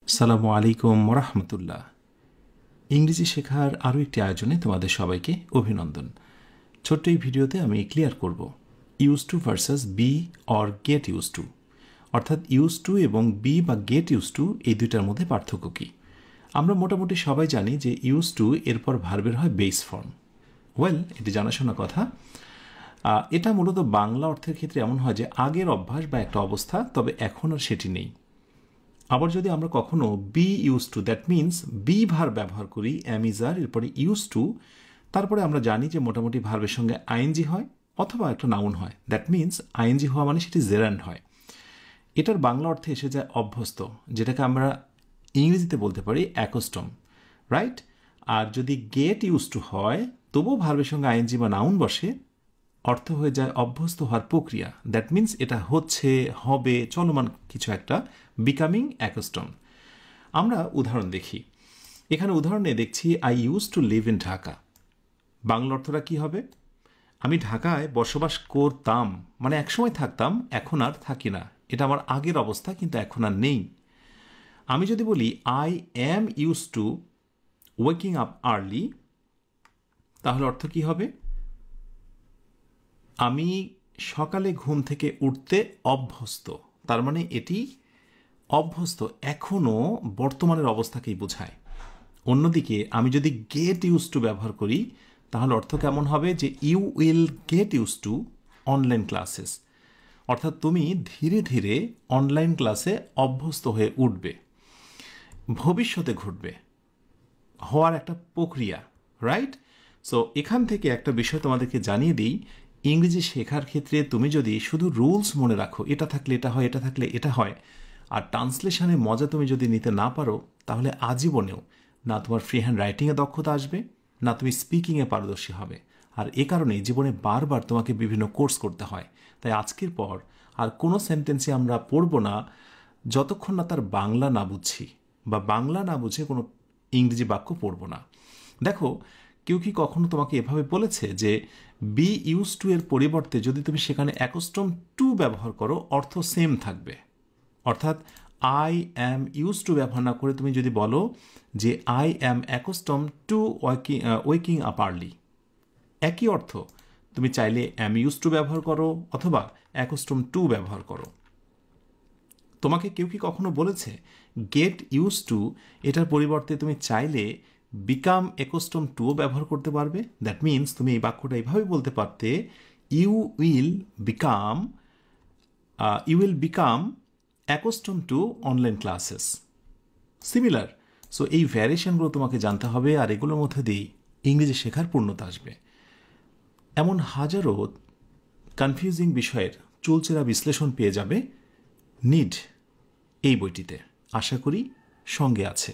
আসসালামু আলাইকুম ওরহমতুল্লাহ। ইংরেজি শেখার আরও একটি আয়োজনে তোমাদের সবাইকে অভিনন্দন। ছোট্ট এই ভিডিওতে আমি ক্লিয়ার করব use to versus be or get use to, অর্থাৎ ইউজ টু এবং বি বা গেট ইউজ টু এই দুইটার মধ্যে পার্থক্য কী। আমরা মোটামুটি সবাই জানি যে ইউজ টু এরপর ভার্বের হয় বেস ফর্ম। ওয়েল, এটি জানাশোনা কথা। এটা মূলত বাংলা অর্থের ক্ষেত্রে এমন হয় যে আগের অভ্যাস বা একটা অবস্থা, তবে এখন আর সেটি নেই। আবার যদি আমরা কখনো be use to, that means be ভার ব্যবহার করি, অ্যামিজার এরপরে ইউজ টু, তারপরে আমরা জানি যে মোটামুটি ভার্বের সঙ্গে আইএনজি হয় অথবা একটা নাউন হয়। দ্যাট মিনস আইএনজি হওয়া মানে সেটি জেরান্ড হয়। এটার বাংলা অর্থে এসে যায় অভ্যস্ত, যেটাকে আমরা ইংরেজিতে বলতে পারি অ্যাকস্টম, রাইট? আর যদি গেট ইউজ টু হয় তবুও ভার্বের সঙ্গে আইএনজি বা নাউন বসে, অর্থ হয়ে যায় অভ্যস্ত হওয়ার প্রক্রিয়া। দ্যাট মিনস এটা হচ্ছে, হবে, চলমান কিছু একটা, বিকামিং অ্যাকস্টম। আমরা উদাহরণ দেখি। এখানে উদাহরণে দেখছি I use to live in Dhaka. Bangla অর্থটা কি হবে? আমি ঢাকায় বসবাস করতাম, মানে একসময় থাকতাম, এখন আর থাকি না। এটা আমার আগের অবস্থা, কিন্তু এখন আর নেই। আমি যদি বলি I am use to waking up early, তাহলে অর্থ কি হবে? আমি সকালে ঘুম থেকে উঠতে অভ্যস্ত। তার মানে এটি অভ্যস্ত, এখনও বর্তমানের অবস্থাকেই বোঝায়। অন্যদিকে আমি যদি গেট ইউজ টু ব্যবহার করি, তাহলে অর্থ কেমন হবে? যে you will get use to online classes, অর্থাৎ তুমি ধীরে ধীরে অনলাইন ক্লাসে অভ্যস্ত হয়ে উঠবে। ভবিষ্যতে ঘটবে, হওয়ার একটা প্রক্রিয়া, রাইট? সো এখান থেকে একটা বিষয় তোমাদেরকে জানিয়ে দিই, ইংরেজি শেখার ক্ষেত্রে তুমি যদি শুধু রুলস মনে রাখো, এটা থাকলে এটা হয়, এটা থাকলে এটা হয়, আর ট্রান্সলেশনে মজা তুমি যদি নিতে না পারো, তাহলে আজীবনেও না তোমার ফ্রি হ্যান্ড রাইটিংয়ে দক্ষতা আসবে, না তুমি স্পিকিংয়ে পারদর্শী হবে। আর এ কারণেই জীবনে বারবার তোমাকে বিভিন্ন কোর্স করতে হয়। তাই আজকের পর আর কোনো সেন্টেন্সে আমরা পড়ব না যতক্ষণ না তার বাংলা না বুঝছি, বা বাংলা না বুঝে কোনো ইংরেজি বাক্য পড়ব না। দেখো, কেউ কি কখনো তোমাকে এভাবে বলেছে যে বি ইউজ টু এর পরিবর্তে যদি তুমি সেখানে অ্যাকস্টম টু ব্যবহার করো, অর্থ সেম থাকবে? অর্থাৎ আই অ্যাম ইউজ টু ব্যবহার না করে তুমি যদি বলো যে I am accustom to waking up early, একই অর্থ। তুমি চাইলে অ্যাম ইউজ টু ব্যবহার করো অথবা অ্যাকস্টম টু ব্যবহার করো। তোমাকে কেউ কি কখনো বলেছে গেট ইউজ টু এটার পরিবর্তে তুমি চাইলে বিকাম অ্যাকস্টম টুও ব্যবহার করতে পারবে? দ্যাট মিনস তুমি এই বাক্যটা এইভাবে বলতে পারতে, you will become accustom to online classes. Similar. So এই ভ্যারিয়েশনগুলো তোমাকে জানতে হবে, আর এগুলোর মধ্যে দিয়েই ইংরেজি শেখার পূর্ণতা আসবে। এমন হাজারো কনফিউজিং বিষয়ের চুলচেরা বিশ্লেষণ পেয়ে যাবে নিড এই বইটিতে। আশা করি সঙ্গে আছে।